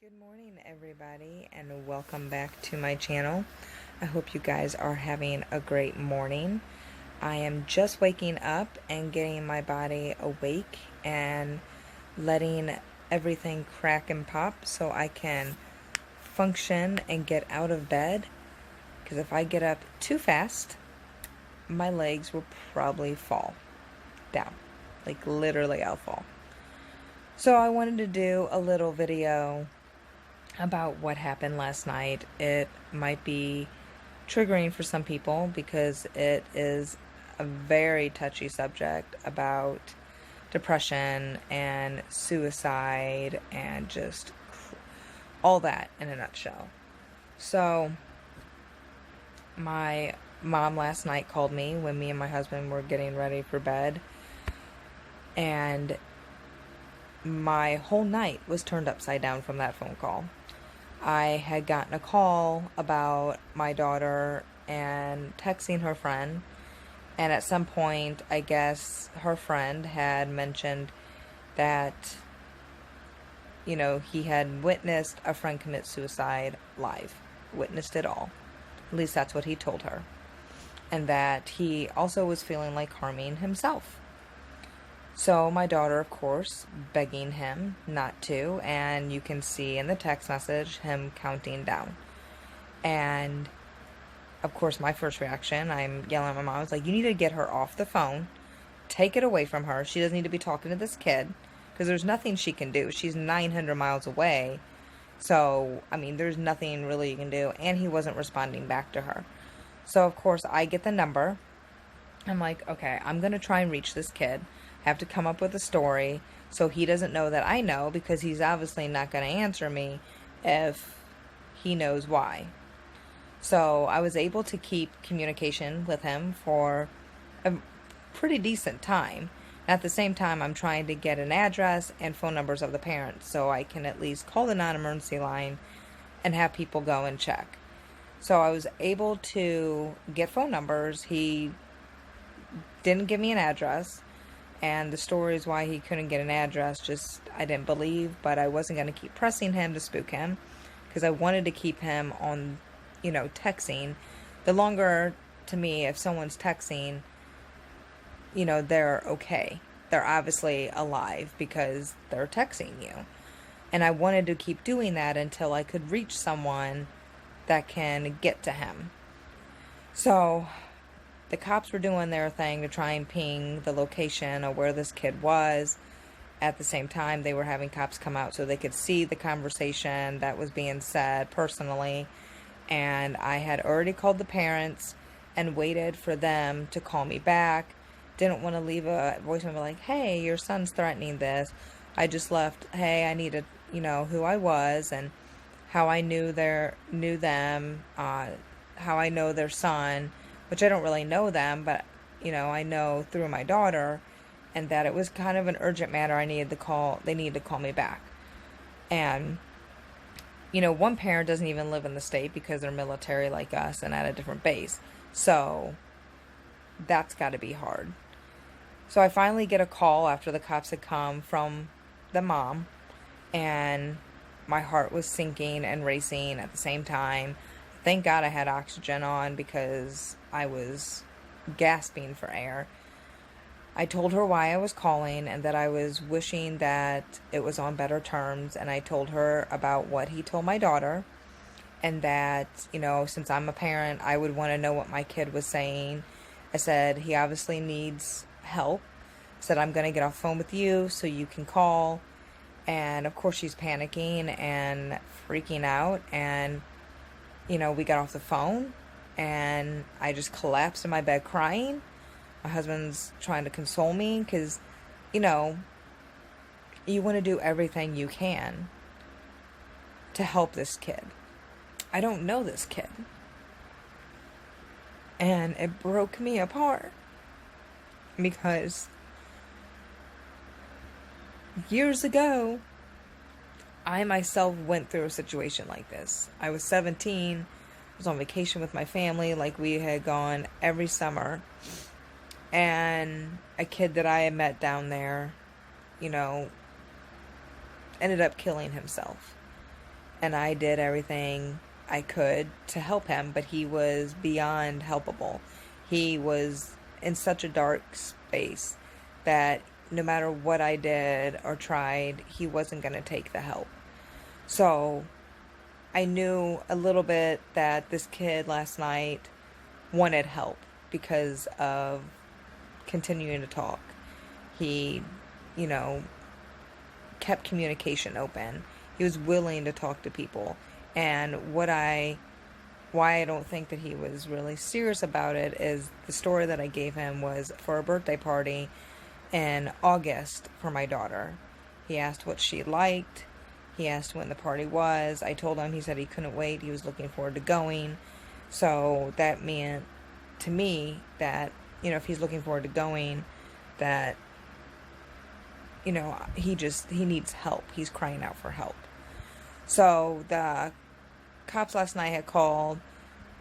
Good morning, everybody, and welcome back to my channel. I hope you guys are having a great morning. I am just waking up and getting my body awake and letting everything crack and pop so I can function and get out of bed. Because if I get up too fast, my legs will probably fall down. Like literally, I'll fall. So I wanted to do a little video about what happened last night. It might be triggering for some people because it is a very touchy subject about depression and suicide and just all that in a nutshell. So, my mom last night called me when me and my husband were getting ready for bed, and my whole night was turned upside down from that phone call. I had gotten a call about my daughter and texting her friend, and at some point, I guess her friend had mentioned that, he had witnessed a friend commit suicide live, witnessed it all. At least that's what he told her. And that he also was feeling like harming himself. So my daughter, of course, begging him not to, and you can see in the text message him counting down. And, of course, my first reaction, I'm yelling at my mom, I was like, you need to get her off the phone, take it away from her. She doesn't need to be talking to this kid, because there's nothing she can do. She's 900 miles away, so, there's nothing really you can do, and he wasn't responding back to her. So, of course, I get the number. I'm like, okay, I'm going to try and reach this kid. Have to come up with a story so he doesn't know that I know, because he's obviously not going to answer me if he knows why. So I was able to keep communication with him for a pretty decent time. At the same time, I'm trying to get an address and phone numbers of the parents so I can at least call the non-emergency line and have people go and check. So I was able to get phone numbers. He didn't give me an address. And the stories why he couldn't get an address, just I didn't believe, but I wasn't going to keep pressing him to spook him because I wanted to keep him on, texting. The longer, to me, if someone's texting, they're okay. They're obviously alive because they're texting you. And I wanted to keep doing that until I could reach someone that can get to him. So the cops were doing their thing to try and ping the location of where this kid was. At the same time, they were having cops come out so they could see the conversation that was being said personally. And I had already called the parents and waited for them to call me back. Didn't want to leave a voicemail like, hey, your son's threatening this. I just left, hey, I needed, who I was and how I knew them, how I know their son, which I don't really know them, but, I know through my daughter, and that it was kind of an urgent matter. They needed to call me back. And, one parent doesn't even live in the state because they're military like us and at a different base. So that's got to be hard. So I finally get a call after the cops had come from the mom, and my heart was sinking and racing at the same time. Thank God I had oxygen on because I was gasping for air. I told her why I was calling and that I was wishing that it was on better terms. And I told her about what he told my daughter and that, since I'm a parent, I would want to know what my kid was saying. I said, he obviously needs help. I said, I'm going to get off the phone with you so you can call. And of course she's panicking and freaking out. And we got off the phone and I just collapsed in my bed crying. My husband's trying to console me because, you want to do everything you can to help this kid. I don't know this kid. And it broke me apart because years ago, I myself went through a situation like this. I was 17, I was on vacation with my family, like we had gone every summer. And a kid that I had met down there, ended up killing himself. and I did everything I could to help him, but he was beyond helpable. He was in such a dark space that no matter what I did or tried, he wasn't going to take the help. So I knew a little bit that this kid last night wanted help because of continuing to talk. He, you know, kept communication open. He was willing to talk to people. And why I don't think that he was really serious about it is the story that I gave him was for a birthday party in August for my daughter. He asked what she liked. He asked when the party was. I told him, he said he couldn't wait. He was looking forward to going. So that meant to me that, if he's looking forward to going, that, he needs help. He's crying out for help. So the cops last night had called,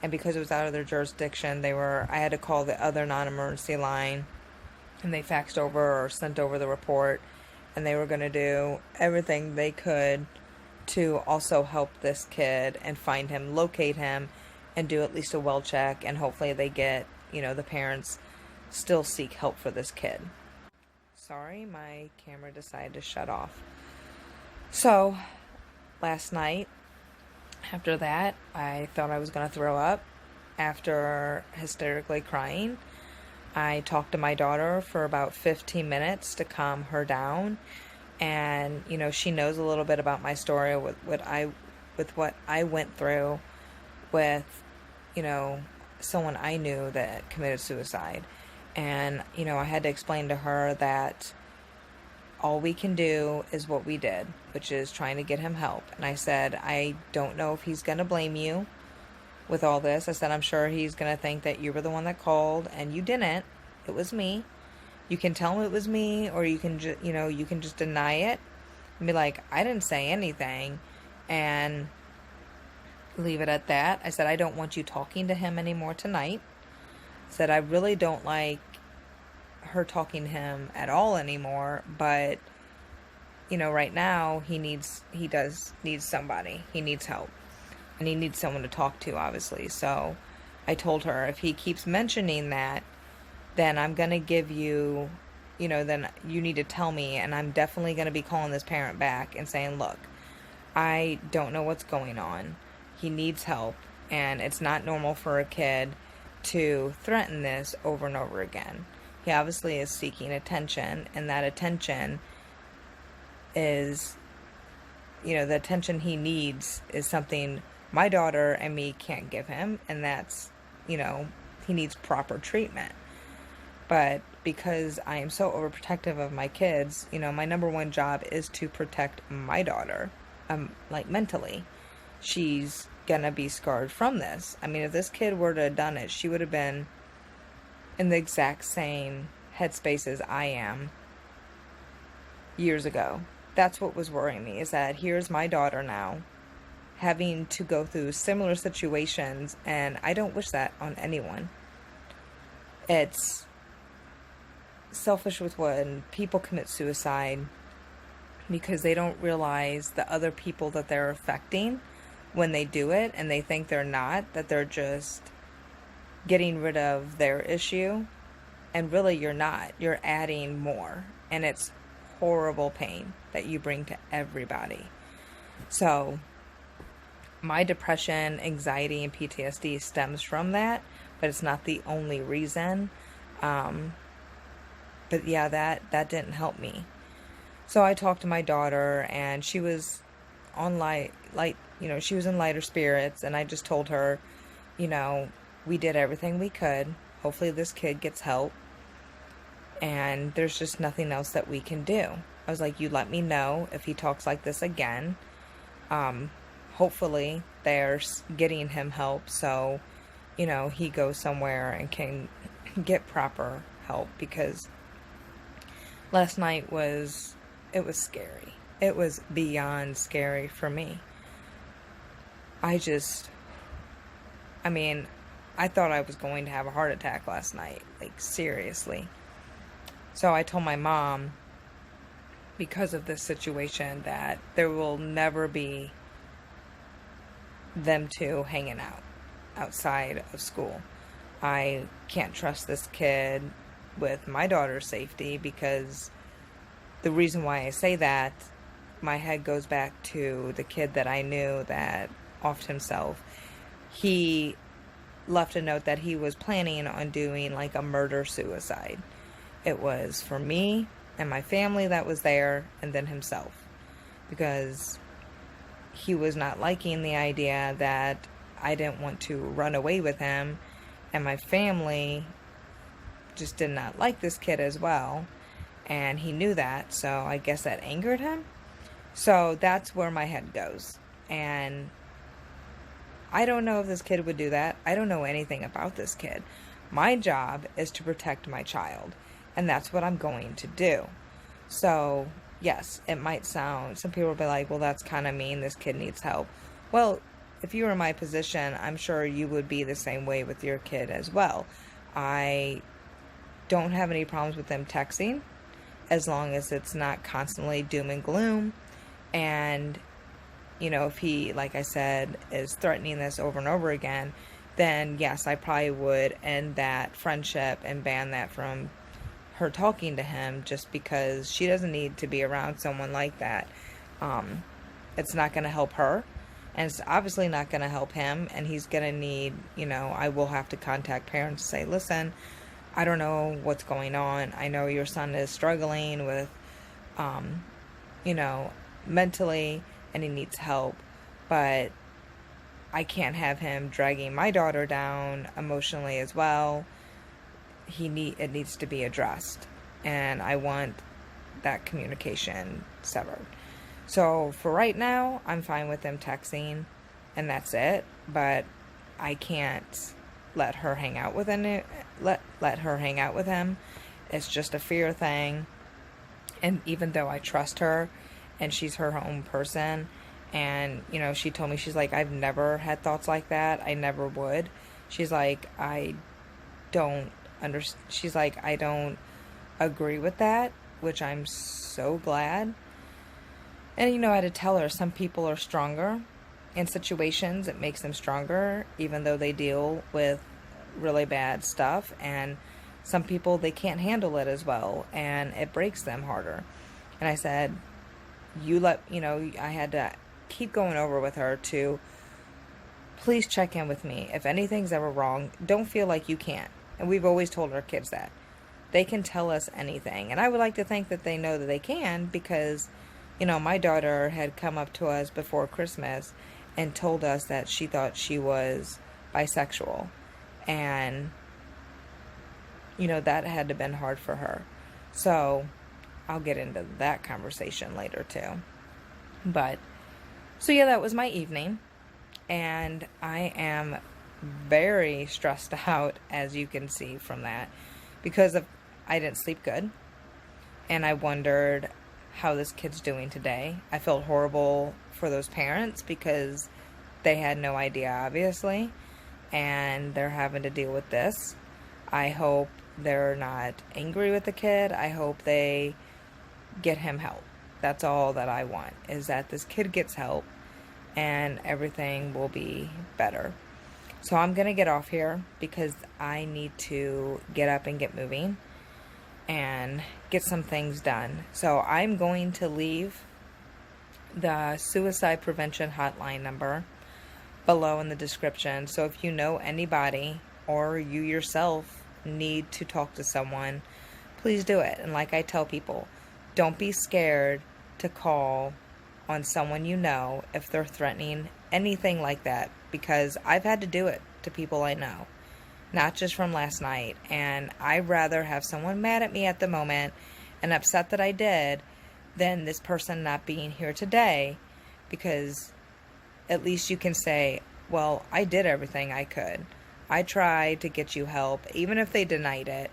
and because it was out of their jurisdiction, I had to call the other non-emergency line, and they faxed over or sent over the report, and they were going to do everything they could to also help this kid and find him, locate him, and do at least a well check, and hopefully they get, the parents still seek help for this kid. Sorry, my camera decided to shut off. So, last night, after that, I thought I was going to throw up. After hysterically crying, I talked to my daughter for about 15 minutes to calm her down. And, she knows a little bit about my story with what I went through with, someone I knew that committed suicide. And, I had to explain to her that all we can do is what we did, which is trying to get him help. And I said, I don't know if he's going to blame you with all this. I said, I'm sure he's going to think that you were the one that called, and you didn't. It was me. You can tell him it was me, or you can you can just deny it and be like, I didn't say anything, and leave it at that. I said, I don't want you talking to him anymore tonight. I said, I really don't like her talking to him at all anymore, but right now he does need somebody. He needs help, and he needs someone to talk to, obviously. So I told her, if he keeps mentioning that, then I'm going to give you, then you need to tell me, and I'm definitely going to be calling this parent back and saying, look, I don't know what's going on. He needs help, and it's not normal for a kid to threaten this over and over again. He obviously is seeking attention, and that attention is, the attention he needs is something my daughter and me can't give him, and that's, he needs proper treatment. But because I am so overprotective of my kids, my number one job is to protect my daughter, mentally. She's gonna be scarred from this. I mean, if this kid were to have done it, she would have been in the exact same headspace as I am years ago. That's what was worrying me, is that here's my daughter now having to go through similar situations, and I don't wish that on anyone. It's selfish with when people commit suicide because they don't realize the other people that they're affecting when they do it, and they think they're not, that they're just getting rid of their issue, and really you're not. You're adding more, and it's horrible pain that you bring to everybody. So my depression, anxiety, and PTSD stems from that, but it's not the only reason. But yeah, that didn't help me. So I talked to my daughter, and she was on she was in lighter spirits, and I just told her, we did everything we could. Hopefully this kid gets help, and there's just nothing else that we can do. I was like, you let me know if he talks like this again. Hopefully they're getting him help, so he goes somewhere and can get proper help, because last night was scary. It was beyond scary for me. I thought I was going to have a heart attack last night, like seriously. So I told my mom, because of this situation, that there will never be them two hanging out outside of school. I can't trust this kid with my daughter's safety, because the reason why I say that, my head goes back to the kid that I knew that offed himself. He left a note that he was planning on doing like a murder-suicide. It was for me and my family that was there, and then himself, because he was not liking the idea that I didn't want to run away with him, and my family just did not like this kid as well, and he knew that, so I guess that angered him. So that's where my head goes, and I don't know if this kid would do that. I don't know anything about this kid. My job is to protect my child, and that's what I'm going to do. So, yes, it might sound, some people will be like, well, that's kind of mean, this kid needs help. Well, if you were in my position, I'm sure you would be the same way with your kid as well. I don't have any problems with them texting, as long as it's not constantly doom and gloom. And, you know, if he, like I said, is threatening this over and over again, then yes, I probably would end that friendship and ban that from her talking to him, just because she doesn't need to be around someone like that. It's not going to help her, and it's obviously not going to help him, and he's going to need, you know, I will have to contact parents and say, listen, I don't know what's going on. I know your son is struggling with, you know, mentally, and he needs help, but I can't have him dragging my daughter down emotionally as well. It needs to be addressed, and I want that communication severed. So for right now, I'm fine with them texting, and that's it. But I can't let her hang out with let her hang out with him. It's just a fear thing. And even though I trust her, and she's her own person, and you know, she told me, she's like, I've never had thoughts like that. I never would. She's like, she's like, I don't agree with that, which I'm so glad. And you know, I had to tell her, some people are stronger in situations. It makes them stronger, even though they deal with really bad stuff. And some people, they can't handle it as well, and it breaks them harder. And I said, I had to keep going over with her to please check in with me. If anything's ever wrong, don't feel like you can't. And we've always told our kids that. They can tell us anything. And I would like to think that they know that they can, because, you know, my daughter had come up to us before Christmas and told us that she thought she was bisexual. And, you know, that had to have been hard for her. So I'll get into that conversation later too. But, so yeah, that was my evening. And I am very stressed out, as you can see from that, because I didn't sleep good. And I wondered how this kid's doing today. I felt horrible for those parents, because they had no idea, obviously, and they're having to deal with this. I hope they're not angry with the kid. I hope they get him help. That's all that I want, is that this kid gets help and everything will be better. So I'm going to get off here, because I need to get up and get moving and get some things done. So I'm going to leave the suicide prevention hotline number below in the description. So if you know anybody, or you yourself need to talk to someone, please do it. And like I tell people, don't be scared to call on someone you know if they're threatening, anything like that, because I've had to do it to people I know, not just from last night. And I'd rather have someone mad at me at the moment and upset that I did, than this person not being here today, because at least you can say, well, I did everything I could. I tried to get you help, even if they denied it.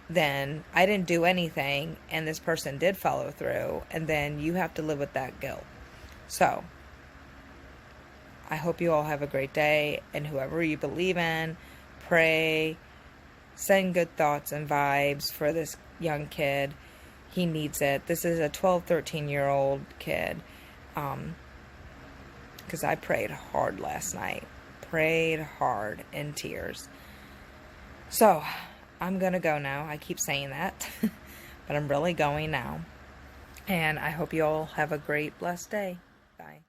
Then I didn't do anything, and this person did follow through, and then you have to live with that guilt. So I hope you all have a great day, and whoever you believe in, pray, send good thoughts and vibes for this young kid. He needs it. This is a 12, 13-year-old kid. Because because I prayed hard last night. Prayed hard in tears. So, I'm going to go now. I keep saying that, but I'm really going now. And I hope you all have a great, blessed day. Bye.